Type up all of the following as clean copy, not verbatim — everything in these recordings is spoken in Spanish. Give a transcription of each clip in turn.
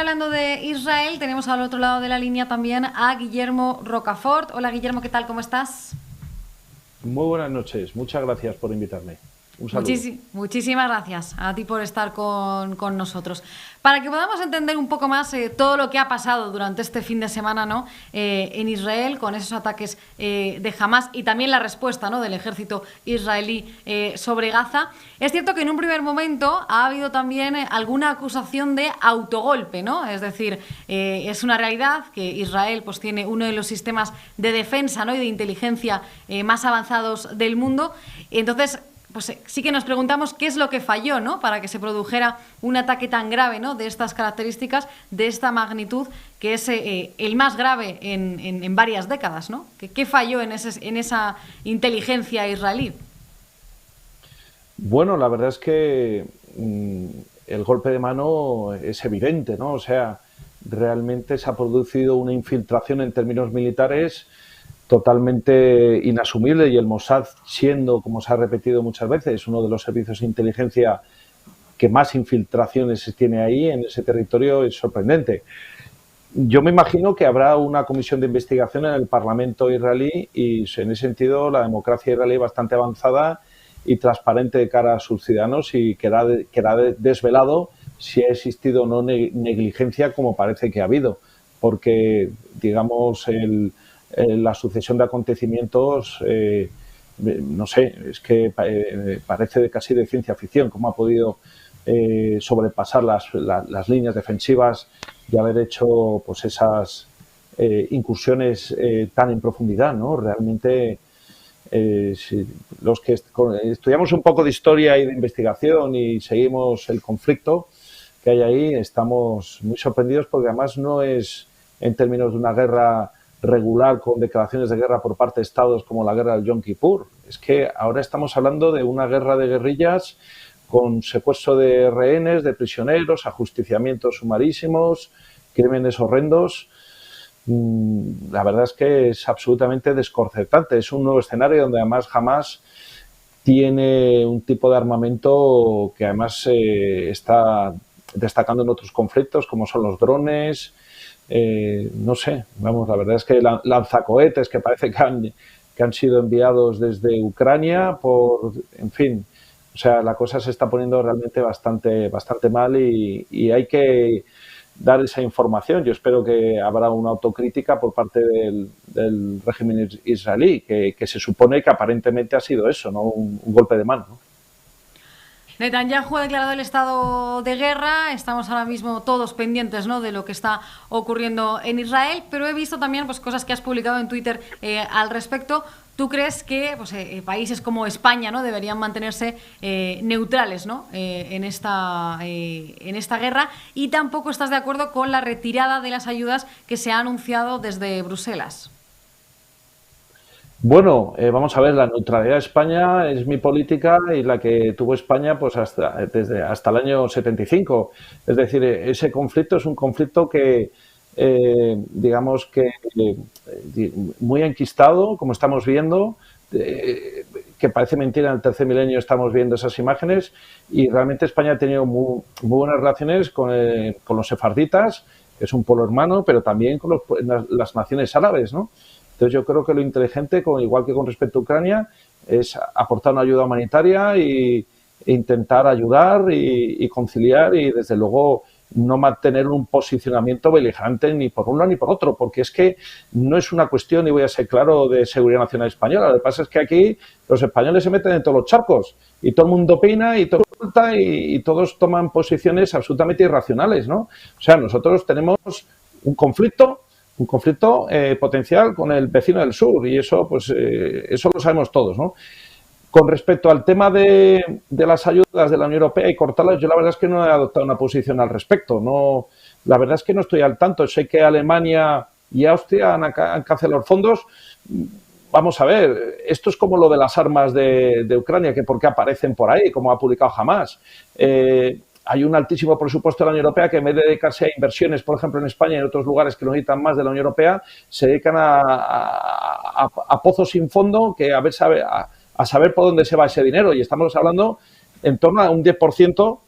hablando de Israel, tenemos al otro lado de la línea también a Guillermo Rocafort. Hola Guillermo, ¿qué tal? ¿Cómo estás? Muy buenas noches, muchas gracias por invitarme. Un saludo. Muchísimas gracias a ti por estar con nosotros. Para que podamos entender un poco más todo lo que ha pasado durante este fin de semana, ¿no? En Israel, con esos ataques de Hamas y también la respuesta, ¿no? Del ejército israelí sobre Gaza. Es cierto que en un primer momento ha habido también alguna acusación de autogolpe, ¿no? Es decir, es una realidad que Israel pues, tiene uno de los sistemas de defensa, ¿no? Y de inteligencia más avanzados del mundo. Entonces, pues sí que nos preguntamos qué es lo que falló, ¿no? Para que se produjera un ataque tan grave, ¿no? De estas características, de esta magnitud, que es el más grave en varias décadas, ¿no? ¿Qué falló en esa inteligencia israelí? Bueno, la verdad es que el golpe de mano es evidente, ¿no? O sea, realmente se ha producido una infiltración en términos militares totalmente inasumible y el Mossad, siendo, como se ha repetido muchas veces, uno de los servicios de inteligencia que más infiltraciones tiene ahí en ese territorio, es sorprendente. Yo me imagino que habrá una comisión de investigación en el Parlamento israelí y en ese sentido la democracia israelí es bastante avanzada y transparente de cara a sus ciudadanos y quedará desvelado si ha existido o no negligencia como parece que ha habido, porque digamos la sucesión de acontecimientos no sé, es que parece casi de ciencia ficción cómo ha podido sobrepasar las líneas defensivas y haber hecho pues esas incursiones tan en profundidad, ¿no? Realmente si los que estudiamos un poco de historia y de investigación y seguimos el conflicto que hay ahí, estamos muy sorprendidos porque además no es en términos de una guerra regular con declaraciones de guerra por parte de estados como la guerra del Yom Kippur. Es que ahora estamos hablando de una guerra de guerrillas con secuestro de rehenes, de prisioneros, ajusticiamientos sumarísimos, crímenes horrendos. La verdad es que es absolutamente desconcertante. Es un nuevo escenario donde además Hamas tiene un tipo de armamento que además está destacando en otros conflictos, como son los drones. No sé, vamos, la verdad es que lanzacohetes que parece que han sido enviados desde Ucrania en fin, o sea, la cosa se está poniendo realmente bastante mal y hay que dar esa información. Yo espero que habrá una autocrítica por parte del régimen israelí, que se supone que aparentemente ha sido eso, ¿no? Un golpe de mano, ¿no? Netanyahu ha declarado el estado de guerra. Estamos ahora mismo todos pendientes, ¿no? De lo que está ocurriendo en Israel, pero he visto también pues, cosas que has publicado en Twitter al respecto. ¿Tú crees que pues, países como España, ¿no? Deberían mantenerse neutrales, ¿no? En esta guerra? Y tampoco estás de acuerdo con la retirada de las ayudas que se ha anunciado desde Bruselas. Bueno, vamos a ver, la neutralidad de España es mi política y la que tuvo España pues hasta el año 75. Es decir, ese conflicto es un conflicto que, digamos que muy enquistado, como estamos viendo, que parece mentira, en el tercer milenio estamos viendo esas imágenes y realmente España ha tenido muy buenas relaciones con los sefarditas, que es un pueblo hermano, pero también con las naciones árabes, ¿no? Entonces yo creo que lo inteligente, igual que con respecto a Ucrania, es aportar una ayuda humanitaria e intentar ayudar y conciliar y desde luego no mantener un posicionamiento beligerante ni por un lado ni por otro, porque es que no es una cuestión, y voy a ser claro, de seguridad nacional española. Lo que pasa es que aquí los españoles se meten en todos los charcos y todo el mundo opina y todo y todos toman posiciones absolutamente irracionales, ¿no? O sea, nosotros tenemos un conflicto potencial con el vecino del sur y eso pues eso lo sabemos todos, ¿no? Con respecto al tema de las ayudas de la Unión Europea y cortarlas, yo la verdad es que no he adoptado una posición al respecto. No, la verdad es que no estoy al tanto. Sé que Alemania y Austria han cancelado los fondos. Vamos a ver, esto es como lo de las armas de Ucrania, que por qué aparecen por ahí, como ha publicado Hamas. Hay un altísimo presupuesto de la Unión Europea que en vez de dedicarse a inversiones, por ejemplo, en España y en otros lugares que lo necesitan más de la Unión Europea, se dedican a pozos sin fondo que a saber por dónde se va ese dinero. Y estamos hablando en torno a un 10%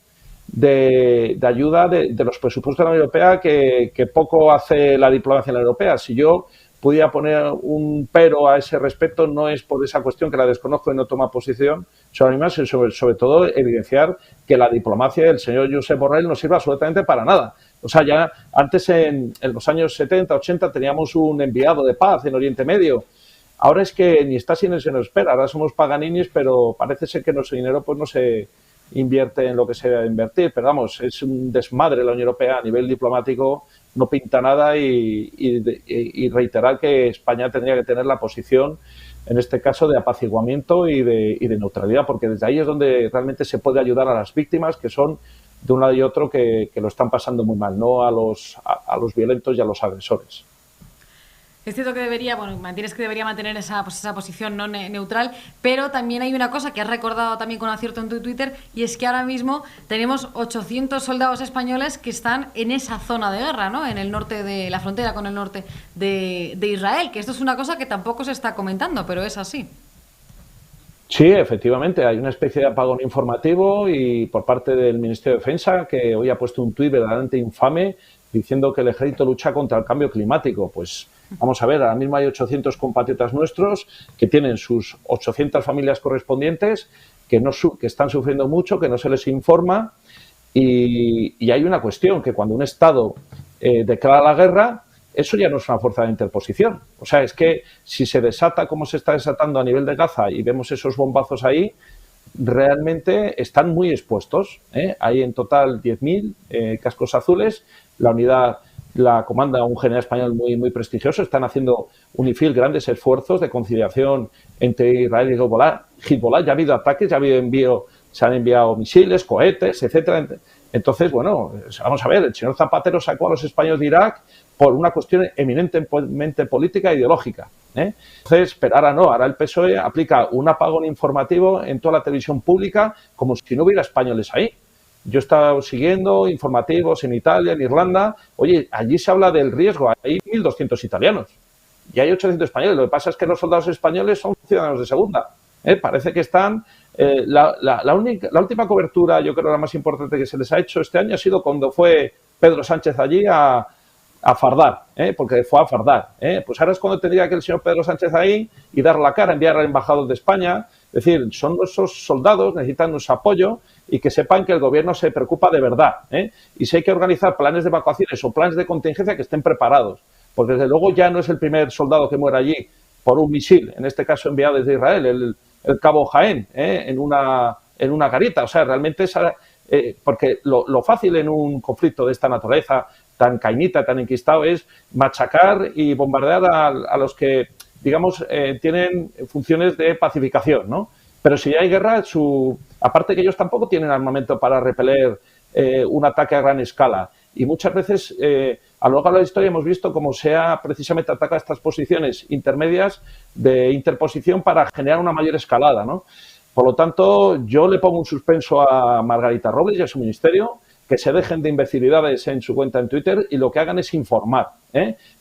de ayuda de los presupuestos de la Unión Europea que poco hace la diplomacia en la europea. Si yo pudiera poner un pero a ese respecto, no es por esa cuestión que la desconozco y no toma posición sobre mí, sino sobre todo evidenciar que la diplomacia del señor Josep Borrell no sirve absolutamente para nada. O sea, ya antes en los años 70, 80 teníamos un enviado de paz en Oriente Medio. Ahora es que ni está ni se nos espera. Ahora somos paganinis, pero parece ser que nuestro dinero pues no se invierte en lo que se debe invertir. Pero vamos, es un desmadre la Unión Europea a nivel diplomático, no pinta nada y reiterar que España tendría que tener la posición, en este caso, de apaciguamiento y de neutralidad, porque desde ahí es donde realmente se puede ayudar a las víctimas, que son de un lado y otro que lo están pasando muy mal, no a los violentos y a los agresores. Es cierto que mantienes que debería mantener esa posición no neutral, pero también hay una cosa que has recordado también con acierto en tu Twitter, y es que ahora mismo tenemos 800 soldados españoles que están en esa zona de guerra, ¿no? En el norte de la frontera con el norte de Israel, que esto es una cosa que tampoco se está comentando, pero es así. Sí, efectivamente, hay una especie de apagón informativo y por parte del Ministerio de Defensa, que hoy ha puesto un tuit verdaderamente infame diciendo que el ejército lucha contra el cambio climático. Pues vamos a ver, ahora mismo hay 800 compatriotas nuestros que tienen sus 800 familias correspondientes que están sufriendo mucho, que no se les informa y hay una cuestión, que cuando un Estado declara la guerra, eso ya no es una fuerza de interposición. O sea, es que si se desata como se está desatando a nivel de Gaza y vemos esos bombazos ahí, realmente están muy expuestos. Hay en total 10.000 cascos azules. La unidad la comanda un general español muy, muy prestigioso. Están haciendo UNIFIL grandes esfuerzos de conciliación entre Israel y Hezbollah. Ya ha habido ataques, ya ha habido se han enviado misiles, cohetes, etcétera. Entonces, bueno, vamos a ver, el señor Zapatero sacó a los españoles de Irak por una cuestión eminentemente política e ideológica. Entonces, pero ahora no, ahora el PSOE aplica un apagón informativo en toda la televisión pública como si no hubiera españoles ahí. Yo he estado siguiendo informativos en Italia, en Irlanda. Oye, allí se habla del riesgo, hay 1.200 italianos y hay 800 españoles. Lo que pasa es que los soldados españoles son ciudadanos de segunda. Parece que están... la última cobertura, yo creo la más importante que se les ha hecho este año ha sido cuando fue Pedro Sánchez allí a fardar, porque fue a fardar. Pues ahora es cuando tendría que el señor Pedro Sánchez ahí y dar la cara, enviar al embajador de España. Es decir, son esos soldados, necesitan nuestro apoyo y que sepan que el gobierno se preocupa de verdad. Y si hay que organizar planes de evacuaciones o planes de contingencia, que estén preparados. Porque desde luego ya no es el primer soldado que muere allí por un misil, en este caso enviado desde Israel, el cabo Jaén, en una garita. O sea, realmente porque lo fácil en un conflicto de esta naturaleza, tan cañita, tan enquistado, es machacar y bombardear a los que, digamos, tienen funciones de pacificación, ¿no? Pero si hay guerra, aparte que ellos tampoco tienen armamento para repeler un ataque a gran escala. Y muchas veces, a lo largo de la historia, hemos visto cómo se ha precisamente atacado estas posiciones intermedias de interposición para generar una mayor escalada, ¿no? Por lo tanto, yo le pongo un suspenso a Margarita Robles y a su ministerio, que se dejen de imbecilidades en su cuenta en Twitter y lo que hagan es informar.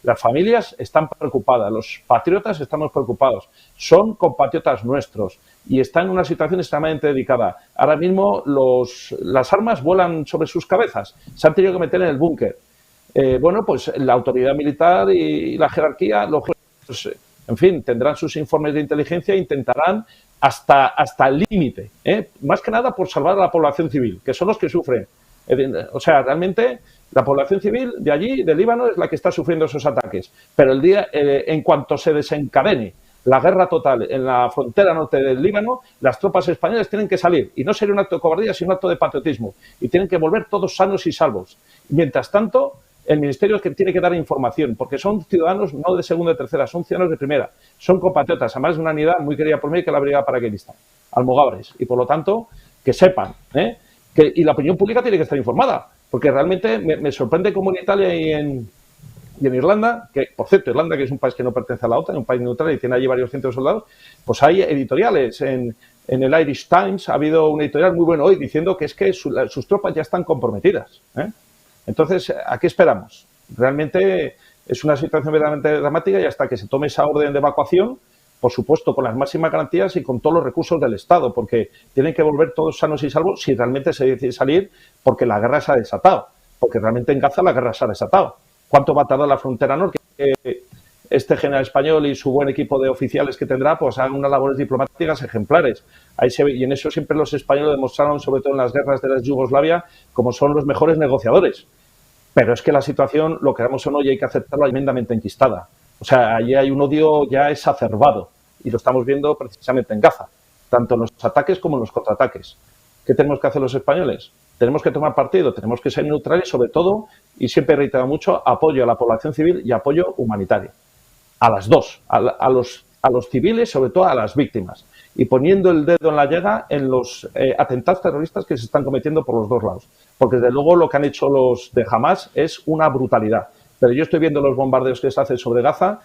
Las familias están preocupadas, los patriotas estamos preocupados, son compatriotas nuestros y están en una situación extremadamente delicada. Ahora mismo las armas vuelan sobre sus cabezas, se han tenido que meter en el búnker. Bueno, pues la autoridad militar y la jerarquía, pues, en fin, tendrán sus informes de inteligencia e intentarán hasta el límite, más que nada por salvar a la población civil, que son los que sufren. O sea, realmente la población civil de allí, del Líbano, es la que está sufriendo esos ataques. Pero en cuanto se desencadene la guerra total en la frontera norte del Líbano, las tropas españolas tienen que salir. Y no sería un acto de cobardía, sino un acto de patriotismo. Y tienen que volver todos sanos y salvos. Mientras tanto, el Ministerio es que tiene que dar información, porque son ciudadanos no de segunda y tercera, son ciudadanos de primera. Son compatriotas, además de una unidad muy querida por mí, que es la Brigada Paracaidista, Almogávares. Y por lo tanto, que sepan, y la opinión pública tiene que estar informada, porque realmente me sorprende cómo en Italia y en Irlanda, que por cierto, Irlanda, que es un país que no pertenece a la OTAN, un país neutral y tiene allí varios cientos de soldados, pues hay editoriales. En el Irish Times ha habido un editorial muy bueno hoy diciendo que es que sus tropas ya están comprometidas. Entonces, ¿a qué esperamos? Realmente es una situación verdaderamente dramática y hasta que se tome esa orden de evacuación, por supuesto, con las máximas garantías y con todos los recursos del Estado, porque tienen que volver todos sanos y salvos si realmente se decide salir, porque la guerra se ha desatado, porque realmente en Gaza la guerra se ha desatado. ¿Cuánto va a tardar la frontera norte? Este general español y su buen equipo de oficiales que tendrá, pues hagan unas labores diplomáticas ejemplares. Ahí se ve, y en eso siempre los españoles demostraron, sobre todo en las guerras de la Yugoslavia, como son los mejores negociadores. Pero es que la situación, lo queramos o no, y hay que aceptarla, tremendamente enquistada. O sea, allí hay un odio ya exacerbado y lo estamos viendo precisamente en Gaza, tanto en los ataques como en los contraataques. ¿Qué tenemos que hacer los españoles? Tenemos que tomar partido, tenemos que ser neutrales, sobre todo, y siempre he reiterado mucho, apoyo a la población civil y apoyo humanitario. A las dos, a los civiles, sobre todo a las víctimas, y poniendo el dedo en la llaga en los atentados terroristas que se están cometiendo por los dos lados. Porque desde luego lo que han hecho los de Hamás es una brutalidad. Pero yo estoy viendo los bombardeos que se hacen sobre Gaza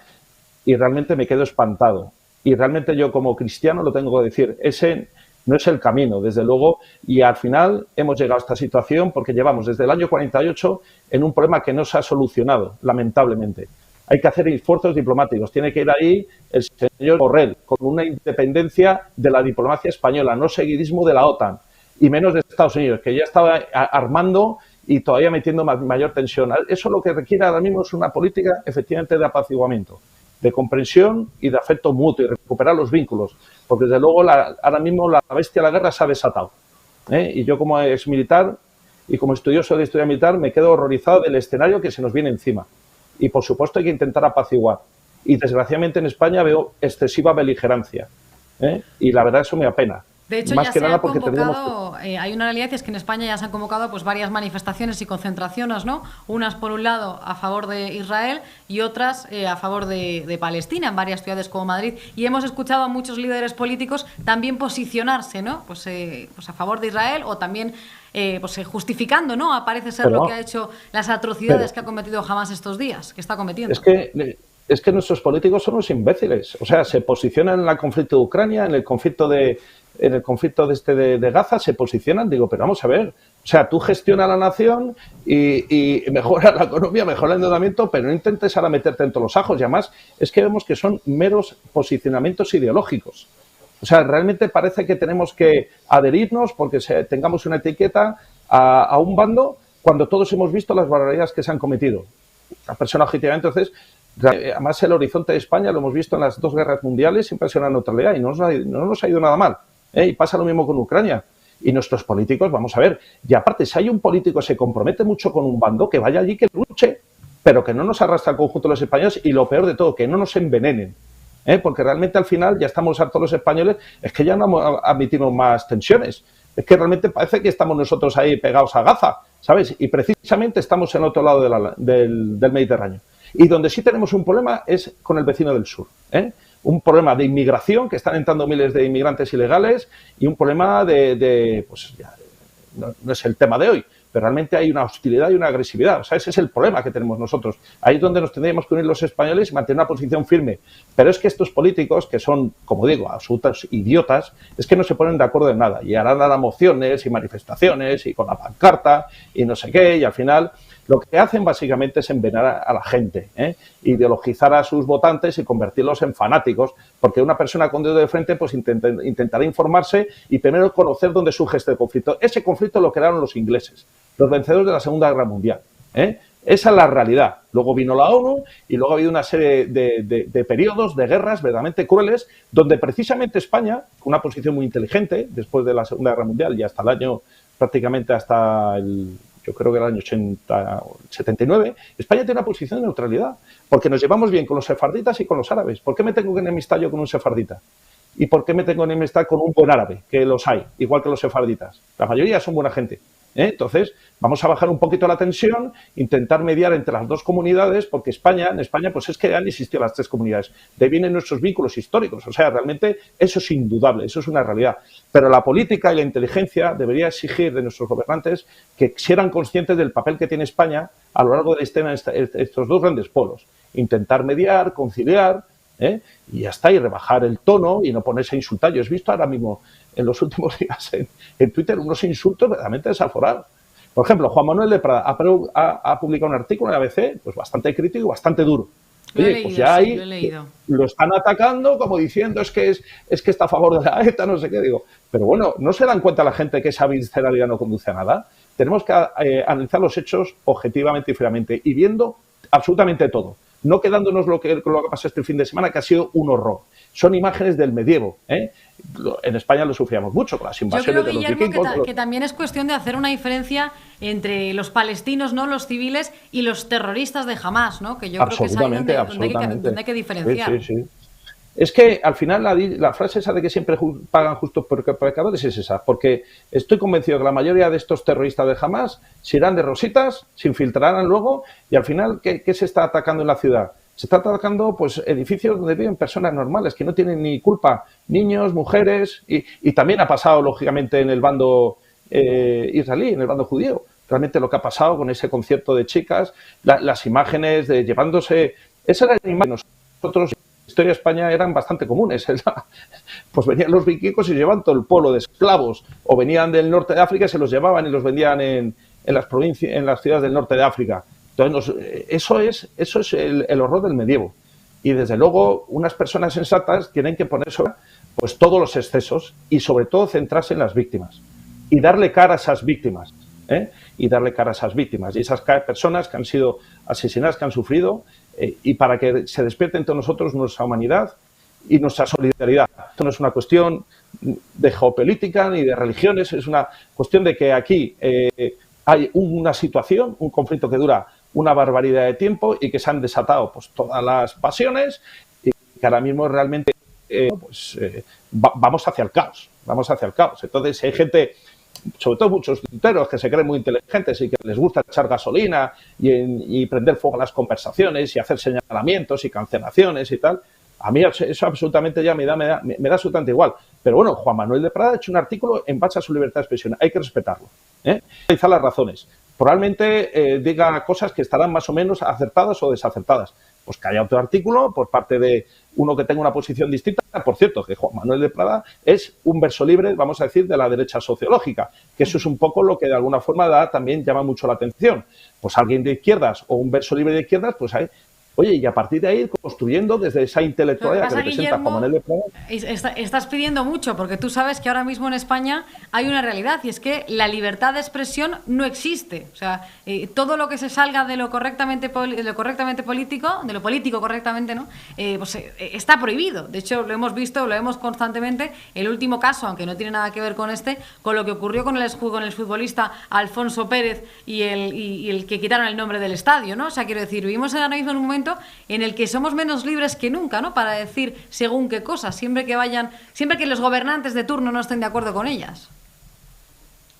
y realmente me quedo espantado. Y realmente yo como cristiano lo tengo que decir, ese no es el camino, desde luego, y al final hemos llegado a esta situación porque llevamos desde el año 48 en un problema que no se ha solucionado, lamentablemente. Hay que hacer esfuerzos diplomáticos, tiene que ir ahí el señor Borrell, con una independencia de la diplomacia española, no seguidismo de la OTAN, y menos de Estados Unidos, que ya estaba armando y todavía metiendo mayor tensión. Eso lo que requiere ahora mismo es una política efectivamente de apaciguamiento, de comprensión y de afecto mutuo y recuperar los vínculos, porque desde luego ahora mismo la bestia de la guerra se ha desatado. Y yo como exmilitar y como estudioso de historia militar me quedo horrorizado del escenario que se nos viene encima. Y por supuesto hay que intentar apaciguar. Y desgraciadamente en España veo excesiva beligerancia. Y la verdad eso me apena. De hecho, más ya que se nada ha porque convocado, hay una realidad, y es que en España ya se han convocado pues varias manifestaciones y concentraciones, ¿no? Unas, por un lado, a favor de Israel y otras a favor de Palestina, en varias ciudades como Madrid. Y hemos escuchado a muchos líderes políticos también posicionarse, ¿no? Pues a favor de Israel o también justificando, ¿no? Parece ser lo que ha hecho, las atrocidades que ha cometido Hamás estos días, que está cometiendo. Es que nuestros políticos son unos imbéciles. O sea, se posicionan en el conflicto de Ucrania, en el conflicto de Gaza, se posicionan. Digo, pero vamos a ver. O sea, tú gestionas la nación y mejora la economía, mejora el endeudamiento, pero no intentes ahora meterte en todos los ajos. Y además es que vemos que son meros posicionamientos ideológicos. O sea, realmente parece que tenemos que adherirnos porque tengamos una etiqueta a un bando cuando todos hemos visto las barbaridades que se han cometido. La persona objetivamente, entonces, además el horizonte de España lo hemos visto en las dos guerras mundiales, siempre ha sido una neutralidad y no nos ha ido nada mal. Y pasa lo mismo con Ucrania. Y nuestros políticos, vamos a ver, y aparte, si hay un político que se compromete mucho con un bando, que vaya allí, que luche, pero que no nos arrastre al conjunto de los españoles y lo peor de todo, que no nos envenenen. Porque realmente al final ya estamos hartos los españoles, es que ya no admitimos más tensiones. Es que realmente parece que estamos nosotros ahí pegados a Gaza, ¿sabes? Y precisamente estamos en otro lado del Mediterráneo. Y donde sí tenemos un problema es con el vecino del sur. Un problema de inmigración, que están entrando miles de inmigrantes ilegales, y un problema pues ya, no es el tema de hoy, pero realmente hay una hostilidad y una agresividad. O sea, ese es el problema que tenemos nosotros. Ahí es donde nos tendríamos que unir los españoles y mantener una posición firme. Pero es que estos políticos, que son, como digo, absolutos idiotas, es que no se ponen de acuerdo en nada. Y harán ahora mociones y manifestaciones y con la pancarta y no sé qué, y al final lo que hacen básicamente es envenenar a la gente, ideologizar a sus votantes y convertirlos en fanáticos, porque una persona con dedo de frente pues intentará informarse y primero conocer dónde surge este conflicto. Ese conflicto lo crearon los ingleses, los vencedores de la Segunda Guerra Mundial. Esa es la realidad. Luego vino la ONU y luego ha habido una serie de periodos de guerras verdaderamente crueles, donde precisamente España, con una posición muy inteligente, después de la Segunda Guerra Mundial y hasta el año, prácticamente hasta yo creo que el año 79, España tiene una posición de neutralidad, porque nos llevamos bien con los sefarditas y con los árabes. ¿Por qué me tengo que enemistar yo con un sefardita? ¿Y por qué me tengo que enemistar con un buen árabe? Que los hay, igual que los sefarditas. La mayoría son buena gente. Entonces, vamos a bajar un poquito la tensión, intentar mediar entre las dos comunidades, porque en España, pues es que han existido las tres comunidades. De ahí vienen nuestros vínculos históricos. O sea, realmente eso es indudable, eso es una realidad. Pero la política y la inteligencia debería exigir de nuestros gobernantes que sean conscientes del papel que tiene España a lo largo de la escena estos dos grandes polos. Intentar mediar, conciliar, y ya está, y rebajar el tono y no ponerse a insultar. Yo he visto ahora mismo en los últimos días en Twitter unos insultos verdaderamente desaforados. Por ejemplo, Juan Manuel de Prada ha publicado un artículo en ABC pues bastante crítico y bastante duro. Lo he Oye, leído, pues ya sí, ahí lo he leído. lo están atacando como diciendo es que está a favor de la ETA, no sé qué, digo. Pero bueno, ¿no se dan cuenta la gente que esa visceralidad no conduce a nada? Tenemos que analizar los hechos objetivamente y fríamente y viendo absolutamente todo. No quedándonos lo que pasó este fin de semana, que ha sido un horror. Son imágenes del medievo, ¿eh? En España lo sufríamos mucho con las Yo invasiones creo, de los Guillermo, vikingos. que también es cuestión de hacer una diferencia entre los palestinos, ¿no? Los civiles y los terroristas de Hamás, ¿no? Que yo creo que es ahí Absolutamente, donde hay que Sí, diferenciar. sí, sí. Es que al final la frase esa de que siempre pagan justos por pecadores es esa, porque estoy convencido que la mayoría de estos terroristas de Hamás se irán de rositas, se infiltrarán luego y al final, ¿qué se está atacando en la ciudad? Se está atacando pues edificios donde viven personas normales que no tienen ni culpa, niños, mujeres y también ha pasado lógicamente en el bando israelí, en el bando judío. Realmente lo que ha pasado con ese concierto de chicas, las imágenes de llevándose... Esa era la imagen. Nosotros, en la historia de España, eran bastante comunes. Pues venían los vikingos y llevaban todo el pueblo de esclavos. O venían del norte de África y se los llevaban y los vendían en las provincias, en las ciudades del norte de África. Entonces, eso es el horror del medievo. Y desde luego, unas personas sensatas tienen que poner sobre pues todos los excesos y sobre todo centrarse en las víctimas y darle cara a esas víctimas. Y darle cara a esas víctimas y esas personas que han sido asesinadas, que han sufrido, y para que se despierte entre nosotros nuestra humanidad y nuestra solidaridad. Esto no es una cuestión de geopolítica ni de religiones, es una cuestión de que aquí hay una situación, un conflicto que dura una barbaridad de tiempo y que se han desatado pues todas las pasiones y que ahora mismo realmente vamos hacia el caos, Entonces, si hay gente, sobre todo muchos tuiteros que se creen muy inteligentes y que les gusta echar gasolina y prender fuego a las conversaciones y hacer señalamientos y cancelaciones y tal, a mí eso absolutamente ya me da absolutamente igual. Pero bueno, Juan Manuel de Prada ha hecho un artículo en base a su libertad de expresión. Hay que respetarlo. Analizar las razones. Probablemente diga cosas que estarán más o menos acertadas o desacertadas. Pues que haya otro artículo por parte de uno que tenga una posición distinta. Por cierto, que Juan Manuel de Prada es un verso libre, vamos a decir, de la derecha sociológica, que eso es un poco lo que de alguna forma también llama mucho la atención. Pues alguien de izquierdas o un verso libre de izquierdas, pues hay... Oye, y a partir de ahí construyendo desde esa intelectualidad que representa Guillermo, Juan Manuel de Prada. Estás pidiendo mucho, porque tú sabes que ahora mismo en España hay una realidad, y es que la libertad de expresión no existe. O sea, todo lo que se salga de lo correctamente político, de lo político correctamente, ¿no? Pues está prohibido. De hecho, lo hemos visto, lo vemos constantemente. El último caso, aunque no tiene nada que ver con con lo que ocurrió con el futbolista Alfonso Pérez y el que quitaron el nombre del estadio, ¿no? O sea, quiero decir, vivimos ahora mismo en un momento en el que somos menos libres que nunca, ¿no? Para decir según qué cosas, siempre que los gobernantes de turno no estén de acuerdo con ellas.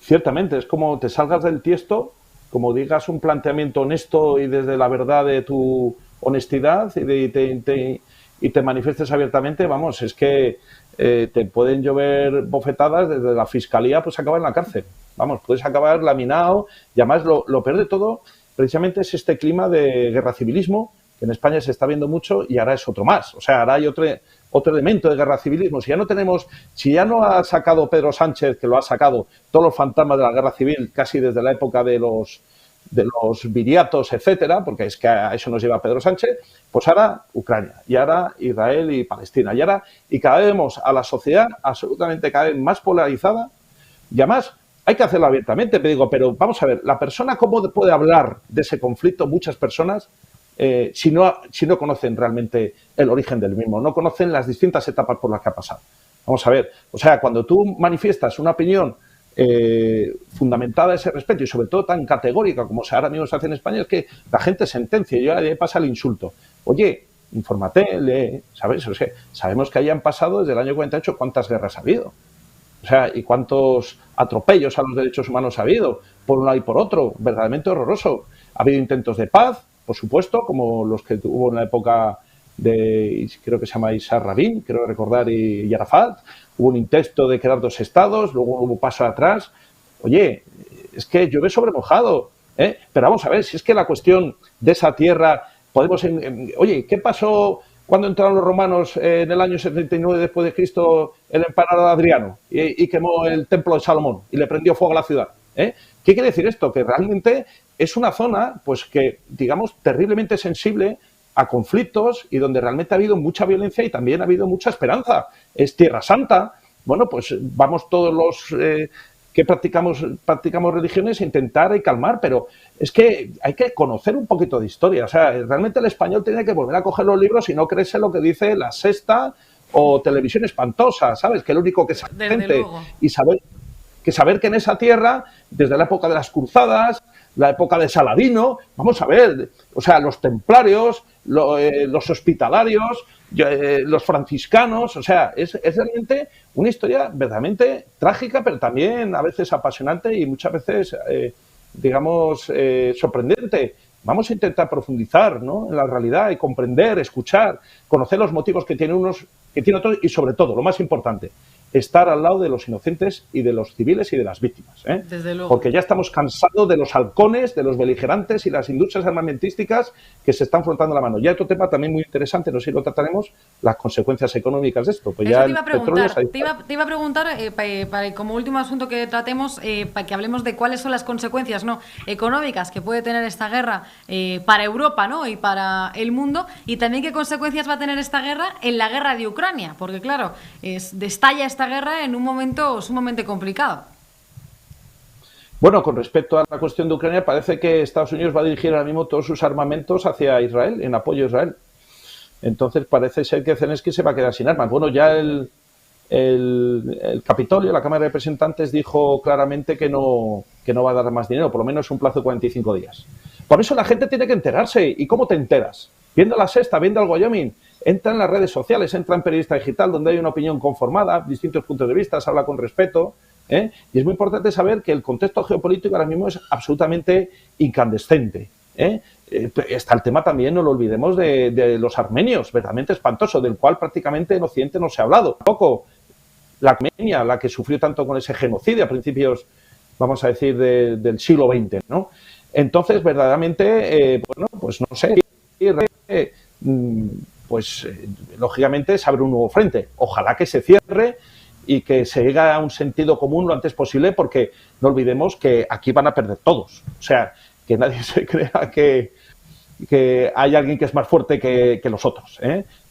Ciertamente, es como te salgas del tiesto, como digas un planteamiento honesto y desde la verdad de tu honestidad y te manifiestes abiertamente, vamos, es que te pueden llover bofetadas desde la fiscalía, pues acabar en la cárcel. Vamos, puedes acabar laminado y además lo peor de todo precisamente es este clima de guerra civilismo que en España se está viendo mucho y ahora es otro más. O sea, ahora hay otro elemento de guerra civilismo. Si ya no ha sacado Pedro Sánchez, que lo ha sacado, todos los fantasmas de la guerra civil casi desde la época de los viriatos, etcétera, porque es que a eso nos lleva Pedro Sánchez, pues ahora Ucrania, y ahora Israel y Palestina, y cada vez vemos a la sociedad absolutamente cada vez más polarizada, y además hay que hacerlo abiertamente, pero vamos a ver, la persona, ¿cómo puede hablar de ese conflicto? Muchas personas, si no conocen realmente el origen del mismo, no conocen las distintas etapas por las que ha pasado. Vamos a ver, o sea, cuando tú manifiestas una opinión fundamentada a ese respeto y sobre todo tan categórica como ahora mismo se hace en España, es que la gente sentencia y ahí pasa el insulto. Oye, infórmate, lee, ¿sabes? O sea, sabemos que hayan pasado desde el año 48 cuántas guerras ha habido. O sea, y cuántos atropellos a los derechos humanos ha habido, por un lado y por otro, verdaderamente horroroso. Ha habido intentos de paz, por supuesto, como los que hubo en la época de, creo que se llama Isaac Rabin, creo recordar, y Arafat. Hubo un intento de crear dos estados, luego hubo paso atrás. Oye, es que llueve sobre mojado, ¿eh? Pero vamos a ver, si es que la cuestión de esa tierra, podemos... Oye, ¿qué pasó cuando entraron los romanos en el año 79 después de Cristo el emperador Adriano y quemó el templo de Salomón y le prendió fuego a la ciudad? ¿Qué quiere decir esto? Que realmente es una zona, pues que, digamos, terriblemente sensible a conflictos y donde realmente ha habido mucha violencia y también ha habido mucha esperanza. Es Tierra Santa. Bueno, pues vamos todos los que practicamos religiones a intentar calmar, pero es que hay que conocer un poquito de historia. O sea, realmente el español tiene que volver a coger los libros y no creerse lo que dice La Sexta o Televisión Espantosa, ¿sabes? Que es lo único que sabe gente. Y saber que en esa tierra, desde la época de las cruzadas, la época de Saladino, vamos a ver, o sea, los templarios, los hospitalarios, los franciscanos, o sea, es realmente una historia verdaderamente trágica, pero también a veces apasionante y muchas veces, sorprendente. Vamos a intentar profundizar, ¿no?, en la realidad y comprender, escuchar, conocer los motivos que tienen unos, que tienen otros y, sobre todo, lo más importante, estar al lado de los inocentes y de los civiles y de las víctimas. Desde luego. Porque ya estamos cansados de los halcones, de los beligerantes y las industrias armamentísticas que se están frotando la mano. Ya otro tema también muy interesante, no sé si lo trataremos, las consecuencias económicas de esto. Pues eso ya te iba a preguntar, te iba a preguntar como último asunto que tratemos, para que hablemos de cuáles son las consecuencias, ¿no?, económicas que puede tener esta guerra para Europa, ¿no?, y para el mundo, y también qué consecuencias va a tener esta guerra en la guerra de Ucrania, porque claro, destalla esta guerra en un momento sumamente complicado. Bueno, con respecto a la cuestión de Ucrania, parece que Estados Unidos va a dirigir ahora mismo todos sus armamentos hacia Israel, en apoyo a Israel. Entonces parece ser que Zelensky se va a quedar sin armas. Bueno, ya el Capitolio, la Cámara de Representantes, dijo claramente que no va a dar más dinero, por lo menos un plazo de 45 días. Por eso la gente tiene que enterarse. ¿Y cómo te enteras? Viendo La Sexta, viendo el Wyoming. Entra en las redes sociales, entra en Periodista Digital, donde hay una opinión conformada, distintos puntos de vista, se habla con respeto. Y es muy importante saber que el contexto geopolítico ahora mismo es absolutamente incandescente. Está el tema también, no lo olvidemos, de los armenios, verdaderamente espantoso, del cual prácticamente en Occidente no se ha hablado. Tampoco la Armenia, la que sufrió tanto con ese genocidio a principios, vamos a decir, del siglo XX, ¿no? Entonces, verdaderamente, bueno, pues no sé, lógicamente se abre un nuevo frente. Ojalá que se cierre y que se llegue a un sentido común lo antes posible, porque no olvidemos que aquí van a perder todos. O sea, que nadie se crea que hay alguien que es más fuerte que los otros.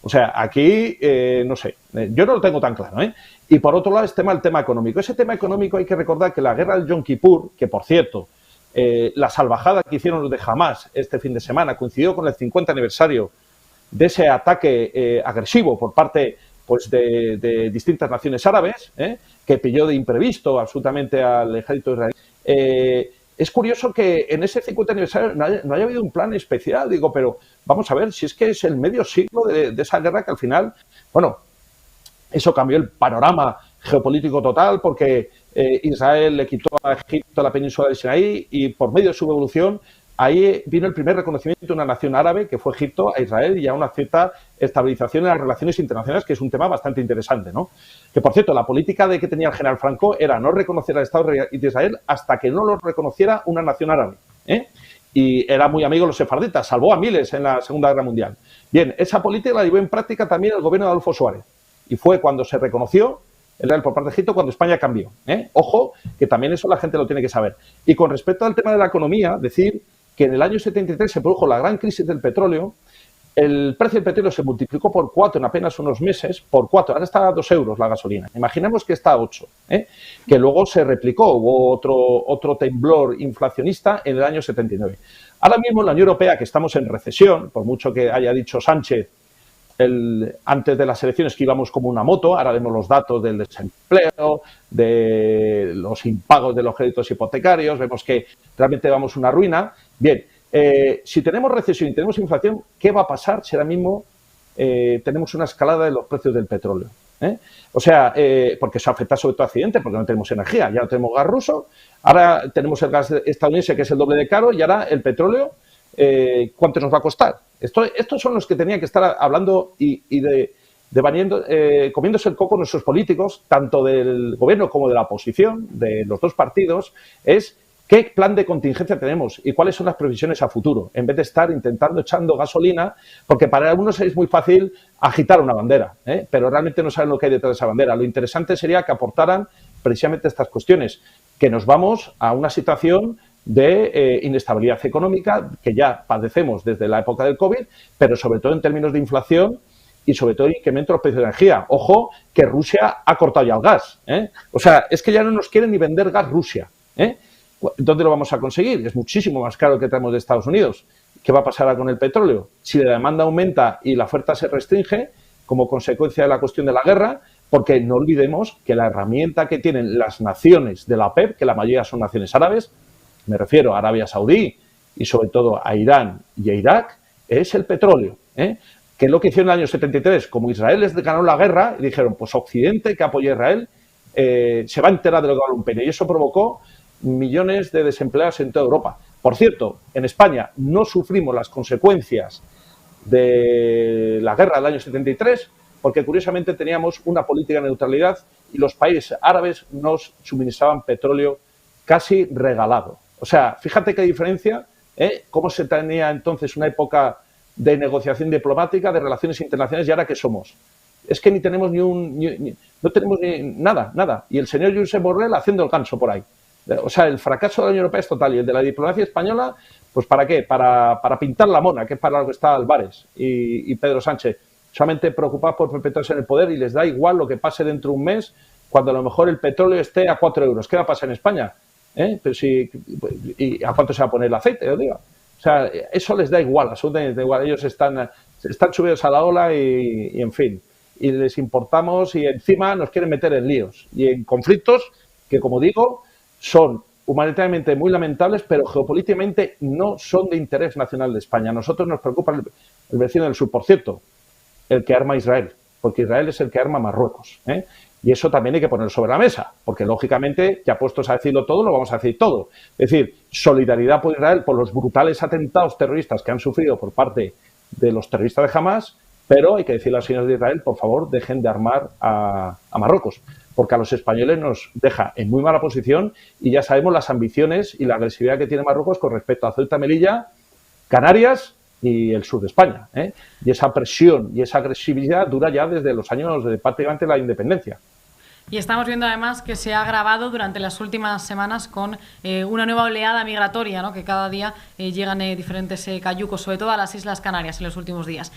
O sea, aquí, no sé, yo no lo tengo tan claro. Y por otro lado, el tema económico. Ese tema económico hay que recordar que la guerra del Yom Kippur, que por cierto, la salvajada que hicieron los de Hamás este fin de semana coincidió con el 50 aniversario de ese ataque agresivo por parte, pues, de distintas naciones árabes, que pilló de imprevisto absolutamente al ejército israelí. Es curioso que en ese 50 aniversario no haya habido un plan especial. Digo, pero vamos a ver, si es que es el medio siglo de esa guerra que al final, bueno, eso cambió el panorama geopolítico total, porque Israel le quitó a Egipto la península de Sinaí y por medio de su evolución ahí vino el primer reconocimiento de una nación árabe, que fue Egipto, a Israel, y a una cierta estabilización en las relaciones internacionales, que es un tema bastante interesante, ¿no? Que, por cierto, la política que tenía el general Franco era no reconocer al Estado de Israel hasta que no lo reconociera una nación árabe. Y era muy amigo de los sefarditas, salvó a miles en la Segunda Guerra Mundial. Bien, esa política la llevó en práctica también el gobierno de Adolfo Suárez. Y fue cuando se reconoció el Israel por parte de Egipto, cuando España cambió. Ojo, que también eso la gente lo tiene que saber. Y con respecto al tema de la economía, decir que en el año 73 se produjo la gran crisis del petróleo. El precio del petróleo se multiplicó por 4 en apenas unos meses, por 4. Ahora está a 2 euros la gasolina. Imaginemos que está a 8, que luego se replicó. Hubo otro temblor inflacionista en el año 79. Ahora mismo en la Unión Europea, que estamos en recesión, por mucho que haya dicho Sánchez antes de las elecciones que íbamos como una moto, ahora vemos los datos del desempleo, de los impagos de los créditos hipotecarios, vemos que realmente vamos una ruina. Bien, si tenemos recesión y tenemos inflación, ¿qué va a pasar si ahora mismo tenemos una escalada de los precios del petróleo? O sea, porque eso afecta sobre todo a Occidente, porque no tenemos energía, ya no tenemos gas ruso, ahora tenemos el gas estadounidense, que es el doble de caro, y ahora el petróleo, ¿cuánto nos va a costar? Estos son los que tenían que estar hablando y comiéndose el coco nuestros políticos, tanto del gobierno como de la oposición, de los dos partidos, es qué plan de contingencia tenemos y cuáles son las previsiones a futuro, en vez de estar intentando echando gasolina, porque para algunos es muy fácil agitar una bandera, pero realmente no saben lo que hay detrás de esa bandera. Lo interesante sería que aportaran precisamente estas cuestiones, que nos vamos a una situación de inestabilidad económica que ya padecemos desde la época del COVID, pero sobre todo en términos de inflación y sobre todo el incremento de los precios de energía. Ojo, que Rusia ha cortado ya el gas. O sea, es que ya no nos quieren ni vender gas Rusia. ¿Dónde lo vamos a conseguir? Es muchísimo más caro que traemos de Estados Unidos. ¿Qué va a pasar con el petróleo? Si la demanda aumenta y la oferta se restringe como consecuencia de la cuestión de la guerra, porque no olvidemos que la herramienta que tienen las naciones de la OPEP, que la mayoría son naciones árabes, me refiero a Arabia Saudí y sobre todo a Irán y a Irak, es el petróleo. Que es lo que hicieron en el año 73. Como Israel les ganó la guerra y dijeron, pues Occidente, que apoya a Israel, se va a enterar de lo que vale un pene. Y eso provocó millones de desempleados en toda Europa. Por cierto, en España no sufrimos las consecuencias de la guerra del año 73 porque curiosamente teníamos una política de neutralidad y los países árabes nos suministraban petróleo casi regalado. O sea, fíjate qué diferencia, cómo se tenía entonces una época de negociación diplomática, de relaciones internacionales, y ahora ¿qué somos? Es que ni tenemos no tenemos ni nada. Y el señor Josep Borrell haciendo el ganso por ahí. O sea, el fracaso de la Unión Europea es total. Y el de la diplomacia española, pues ¿para qué? Para pintar la mona, que es para lo que está Álvarez y Pedro Sánchez. Solamente preocupados por perpetuarse en el poder y les da igual lo que pase dentro de un mes, cuando a lo mejor el petróleo esté a 4 euros. ¿Qué va a pasar en España? Pero ¿y a cuánto se va a poner el aceite? Yo digo. O sea, eso les da igual, absolutamente igual. Ellos están subidos a la ola y en fin. Y les importamos y encima nos quieren meter en líos y en conflictos que, como digo, son humanitariamente muy lamentables, pero geopolíticamente no son de interés nacional de España. A nosotros nos preocupa el vecino del sur, por cierto, el que arma a Israel, porque Israel es el que arma a Marruecos. Y eso también hay que ponerlo sobre la mesa, porque lógicamente, ya puestos a decirlo todo, lo vamos a decir todo. Es decir, solidaridad por Israel por los brutales atentados terroristas que han sufrido por parte de los terroristas de Hamas, pero hay que decirle a los señores de Israel, por favor, dejen de armar a Marruecos, porque a los españoles nos deja en muy mala posición y ya sabemos las ambiciones y la agresividad que tiene Marruecos con respecto a Ceuta, Melilla, Canarias y el sur de España. Y esa presión y esa agresividad dura ya desde los años de prácticamente la independencia. Y estamos viendo además que se ha agravado durante las últimas semanas con una nueva oleada migratoria, ¿no? Que cada día llegan diferentes cayucos, sobre todo a las Islas Canarias en los últimos días.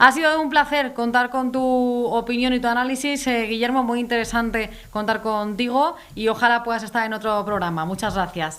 Ha sido un placer contar con tu opinión y tu análisis, Guillermo, muy interesante contar contigo y ojalá puedas estar en otro programa. Muchas gracias.